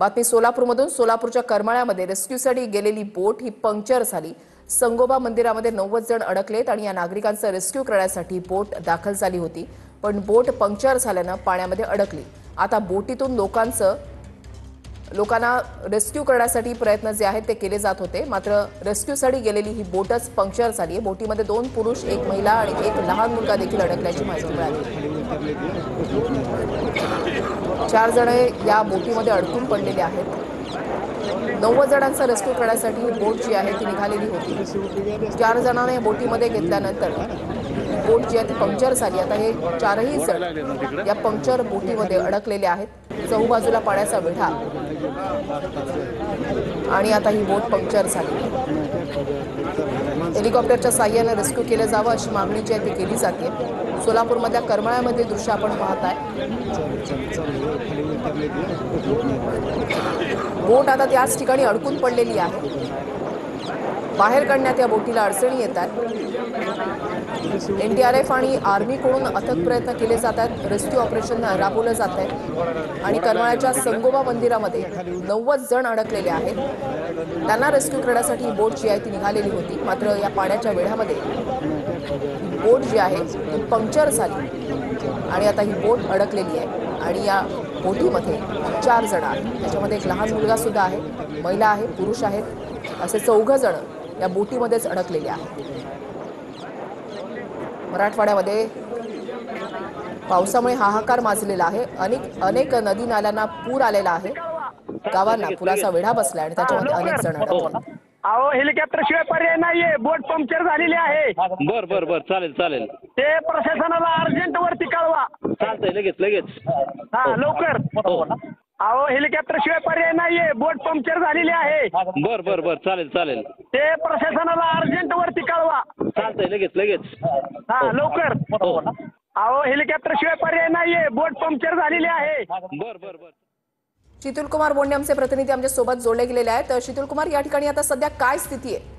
बातमी सोलापूरमधून। सोलापूरच्या करमाळ्यामध्ये रेस्क्यूसाठी गेलेली बोट ही पंक्चर झाली। संगोबा मंदिरामध्ये 90 जण अडकलेत आणि या नागरिकांचा रेस्क्यू करण्यासाठी बोट दाखल झाली होती, पण बोट पंक्चर झाल्याने पाण्यामध्ये अडकली। आता बोटीतून लोकांना रेस्क्यू करण्यासाठी प्रयत्न जे आहेत ते केले जात होते, मात्र रेस्क्यूसाठी गेलेली ही बोटच पंक्चर झाली आहे। बोटीमध्ये 2 पुरुष, 1 महिला आणि 1 लहान मुलगा देखील अडकल्याची माहिती मिळाली। 4 जण या बोटीमध्ये अडकून पडलेले आहेत। 90 जणांचा रेस्क्यू करण्यासाठी ही बोट जी आहे ती निघालेली होती। 4 जणांना बोटीमध्ये घेतल्यानंतर बोट जी आहे ती पंक्चर झाली। आता हे 4ही जण या पंक्चर बोटीमध्ये अडकलेले आहेत। चहूबाजूला पाण्याचा वेढा आणि आता ही बोट पंक्चर झाली। हेलिकॉप्टरच्या साहाय्याने रेस्क्यू केलं जावं अशी मागणी जी आहे ती केली जाते। सोलापूरमधल्या करमाळ्यामध्ये दृश्य आपण पाहताय। बोट आता त्याच ठिकाणी अडकून पडलेली आहे। बाहेर काढण्यात या बोटीला अडचणी येतात। एनडीआरएफ आणि आर्मीकडून अथक प्रयत्न केले जातात। रेस्क्यू ऑपरेशन राबवलं जात आहे आणि करमाळ्याच्या संगोबा मंदिरामध्ये 90 जण अडकलेले आहेत। त्यांना रेस्क्यू करण्यासाठी ही बोट जी आहे ती निघालेली होती, मात्र या पाण्याच्या वेढ्यामध्ये बोट जी आहे ती पंक्चर झाली आणि आता ही बोट अडकलेली आहे आणि या बोटीमध्ये 4 जण आहेत। त्याच्यामध्ये एक लहान मुलगा सुद्धा आहे, महिला आहे, पुरुष आहेत, असे 4 जण या बोटीमध्येच अडकलेले आहेत। मराठवाड्यामध्ये पावसामुळे हाहाकार माजलेला आहे। अनेक नदी नाल्यांना पूर आलेला आहे। गावांना पुराचा वेढा बसलाय आणि त्याच्यामध्ये अनेक जण अडकले। अहो हेलिकॉप्टर शिवाय पर्याय नाहीये, बोट पंक्चर झालेली आहे। बर चालेल ते प्रशासनाला अर्जंट वरती कळवा। चालतंय, लगेच हा लवकर। अहो हेलिकॉप्टर शिवाय पर्याय नाहीये, बोट पंक्चर झालेली आहे। बर चालेल ते प्रशासनाला अर्जंट वरती कळवा। चालतंय, लगेच हा लवकर। अहो हेलिकॉप्टर शिवाय पर्याय नाहीये, बोट पंक्चर झालेली आहे। बर शीतल कुमार बोंडे आमचे प्रतिनिधी आमच्या सोबत जोडले गेलेले आहेत। शीतल कुमार, या ठिकाणी आता सध्या काय स्थिती आहे?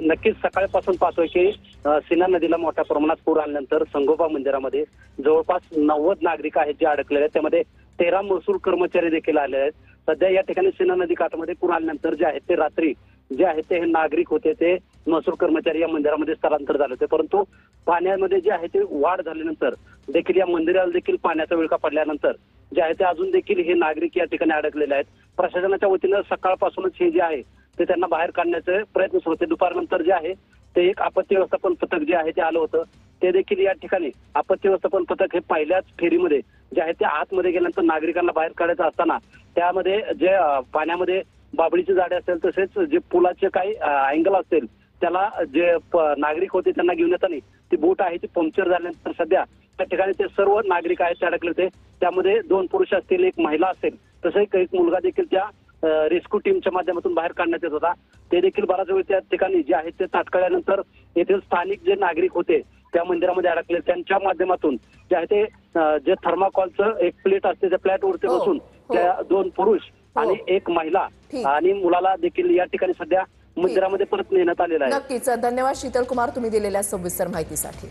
नक्कीच सकाळपासून पाहतोय की सीना नदीला मोठ्या प्रमाणात पूर आल्यानंतर संगोबा मंदिरामध्ये जवळपास 90 नागरिक आहेत जे अडकलेले आहेत। त्यामध्ये 13 महसूल कर्मचारी देखील आले आहेत। सध्या या ठिकाणी सीना नदी काठामध्ये पूर आल्यानंतर जे आहेत ते रात्री जे आहेत ते नागरिक होते ते महसूल कर्मचारी या मंदिरामध्ये स्थलांतर झाले होते, परंतु पाण्यामध्ये जे आहे ते वाढ झाल्यानंतर देखील या मंदिराला देखील पाण्याचा विळखा पडल्यानंतर जे आहे ते अजून देखील हे नागरिक या ठिकाणी अडकलेले आहेत। प्रशासनाच्या वतीनं सकाळपासूनच हे जे आहे ते त्यांना बाहेर काढण्याचे प्रयत्न सुरू होते। दुपारनंतर जे आहे ते एक आपत्ती व्यवस्थापन पथक जे आहे ते आलं होतं, ते देखील या ठिकाणी आपत्ती व्यवस्थापन पथक हे पहिल्याच फेरीमध्ये जे आहे ते आतमध्ये गेल्यानंतर नागरिकांना बाहेर काढायचं असताना त्यामध्ये जे पाण्यामध्ये बाबळीची झाडे असेल तसेच जे पुलाचे काही अँगल असतील त्याला जे नागरिक होते त्यांना घेऊन येताना ती बोट आहे ती पंक्चर झाल्यानंतर सध्या त्या ठिकाणी ते सर्व नागरिक आहेत ते अडकले होते। त्यामध्ये 2 पुरुष असतील, 1 महिला असेल, तसंच एक मुलगा देखील त्या रेस्क्यू टीमच्या माध्यमातून बाहेर काढण्यात येत होता। ते देखील बराच वेळ त्या ठिकाणी जे आहेत ते तात्काळल्यानंतर येथील स्थानिक जे नागरिक होते त्या मंदिरामध्ये अडकले त्यांच्या माध्यमातून जे आहे ते जे थर्माकॉलचं एक प्लेट असते त्या प्लेटवरती बसून त्या 2 पुरुष आणि 1 महिला आणि मुलाला देखील या ठिकाणी सध्या मंदिरामध्ये परत नेण्यात आलेला आहे। नक्कीच धन्यवाद शीतल कुमार, तुम्ही दिलेल्या सविस्तर माहितीसाठी।